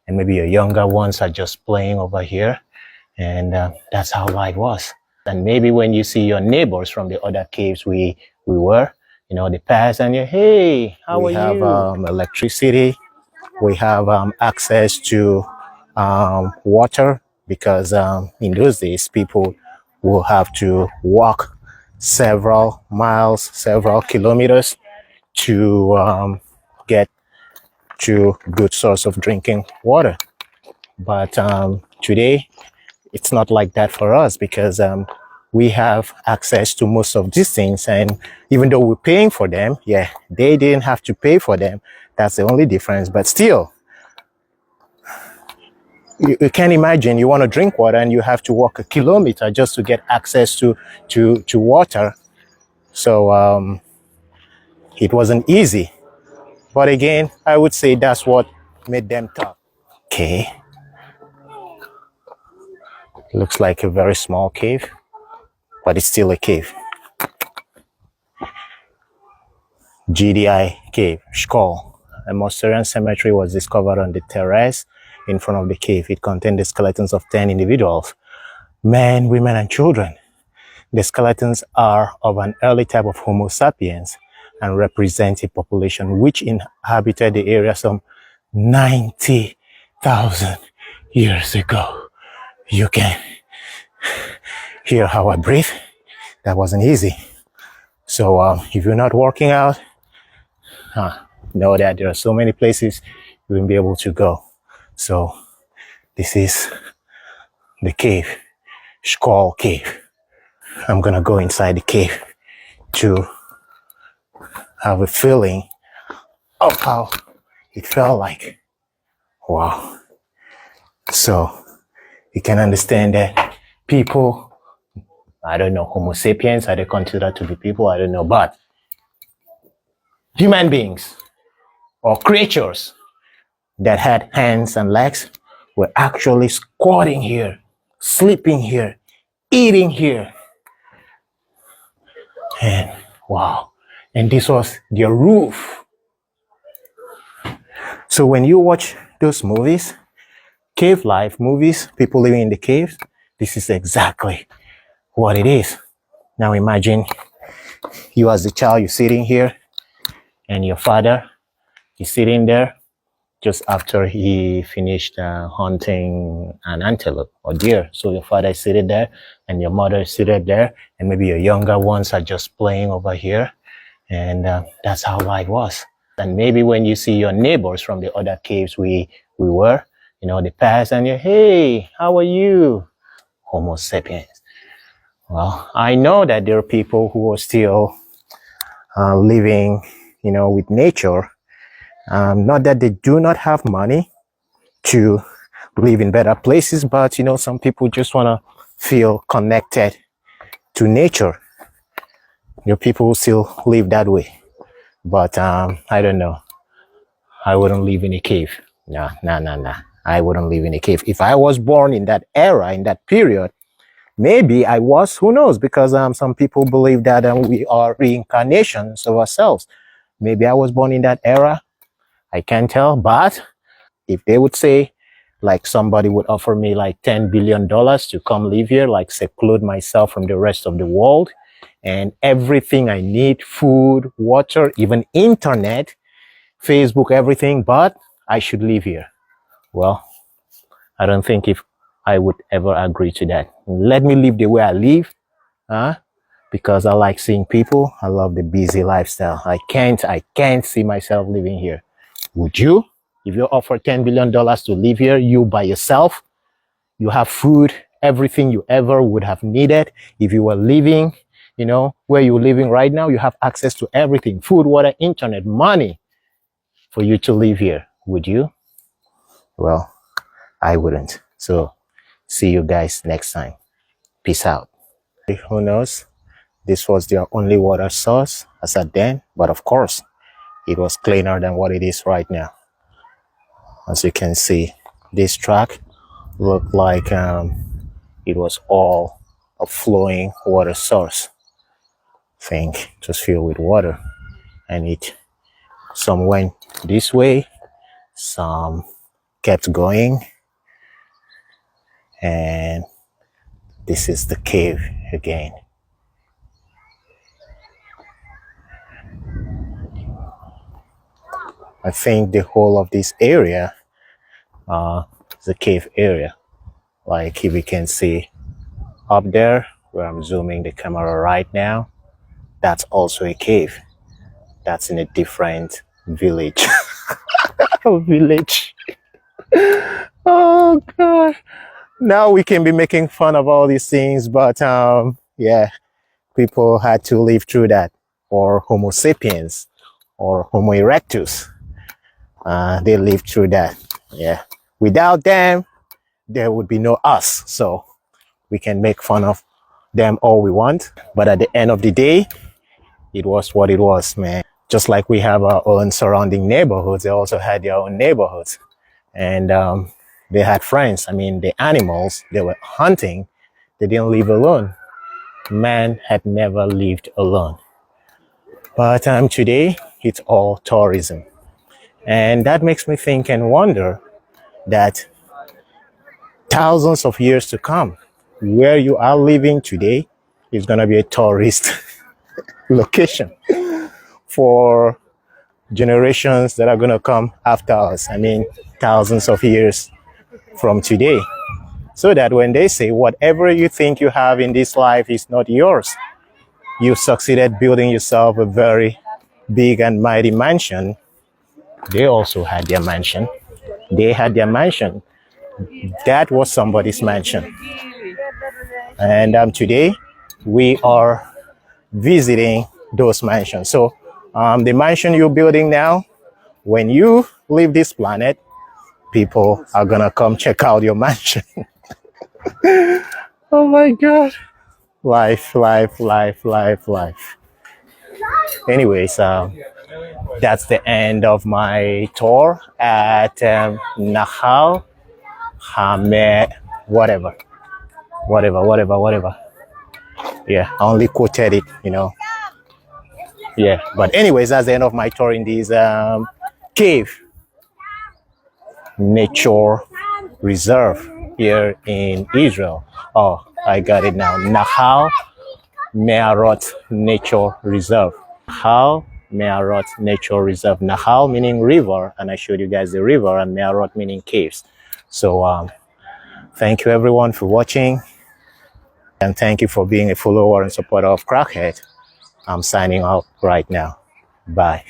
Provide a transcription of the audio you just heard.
and maybe your younger ones are just playing over here. And that's how life was. And maybe when you see your neighbors from the other caves we were, they pass and you, hey, how are you? We have electricity. We have access to water, because in those days people will have to walk several miles, several kilometers to get to good source of drinking water. But today it's not like that for us, because we have access to most of these things, and even though we're paying for them, yeah, they didn't have to pay for them. That's the only difference. But still, you can imagine you want to drink water and you have to walk a kilometer just to get access to water. So it wasn't easy. But again, I would say that's what made them tough. Okay. Looks like a very small cave, but it's still a cave. GDI cave, Skull. A Mousterian cemetery was discovered on the terrace in front of the cave. It contained the skeletons of 10 individuals, men, women, and children. The skeletons are of an early type of Homosapiens and represent a population which inhabited the area some 90,000 years ago. You can hear how I breathe. That wasn't easy. So if you're not working out, know that there are so many places you won't be able to go. So this is the cave, Skull Cave. I'm gonna go inside the cave to have a feeling of how it felt like. Wow. So you can understand that people, I don't know, Homo sapiens, are they considered to be people? I don't know, but human beings or creatures that had hands and legs were actually squatting here, sleeping here, eating here. And wow, and this was their roof. So when you watch those movies, cave life movies, people living in the caves, this is exactly what it is. Now imagine you as the child, you're sitting here and your father is sitting there just after he finished hunting an antelope or deer. So your father is sitting there and your mother is seated there, and maybe your younger ones are just playing over here. And that's how life was. And maybe when you see your neighbors from the other caves we were, they pass and you, hey, how are you? Homo sapiens. Well, I know that there are people who are still living, with nature. Not that they do not have money to live in better places, but some people just want to feel connected to nature. People who still live that way. But I don't know. I wouldn't live in a cave. Nah. I wouldn't live in a cave. If I was born in that era, in that period, maybe I was, who knows? Because some people believe that we are reincarnations of ourselves. Maybe I was born in that era. I can't tell. But if they would say, like somebody would offer me like $10 billion to come live here, like seclude myself from the rest of the world, and everything I need, food, water, even internet, Facebook, everything, but I should live here. Well, I don't think if I would ever agree to that. Let me live the way I live, because I like seeing people. I love the busy lifestyle. I can't see myself living here. Would you? If you offer $10 billion to live here, you by yourself, you have food, everything you ever would have needed. If you were living, where you're living right now, you have access to everything, food, water, internet, money for you to live here. Would you? Well, I wouldn't. So see you guys next time. Peace out. Who knows? This was their only water source as at then, but of course, it was cleaner than what it is right now. As you can see, this track looked like it was all a flowing water source. Think just filled with water, and some went this way, some kept going, and this is the cave again. I think the whole of this area is a cave area. Like if you can see up there where I'm zooming the camera right now, that's also a cave. That's in a different village. Village. Oh God. Now we can be making fun of all these things, but yeah, people had to live through that. Or Homo sapiens or Homo erectus. They lived through that. Yeah. Without them, there would be no us. So we can make fun of them all we want. But at the end of the day, it was what it was, man. Just like we have our own surrounding neighborhoods, they also had their own neighborhoods. And they had friends. I mean, the animals, they were hunting. They didn't live alone. Man had never lived alone. But today, it's all tourism. And that makes me think and wonder that thousands of years to come, where you are living today is going to be a tourist location for generations that are going to come after us. I mean, thousands of years from today. So that when they say whatever you think you have in this life is not yours, you succeeded building yourself a very big and mighty mansion. They also had their mansion. They had their mansion. That was somebody's mansion. And today we are visiting those mansions. So the mansion you're building now, when you leave this planet, people are gonna come check out your mansion. Oh my God. Life, life, life, life, life. Anyways, that's the end of my tour at Nahal Hame, whatever. Yeah, I only quoted it, you know. Yeah, but anyways, that's the end of my tour in this cave nature reserve here in Israel. Oh, I got it now. Nahal Me'arot Nature Reserve. Nahal Me'arot Nature Reserve. Nahal meaning river, and I showed you guys the river, and Me'arot meaning caves. So thank you everyone for watching, and thank you for being a follower and supporter of Crackhead. I'm signing out right now. Bye.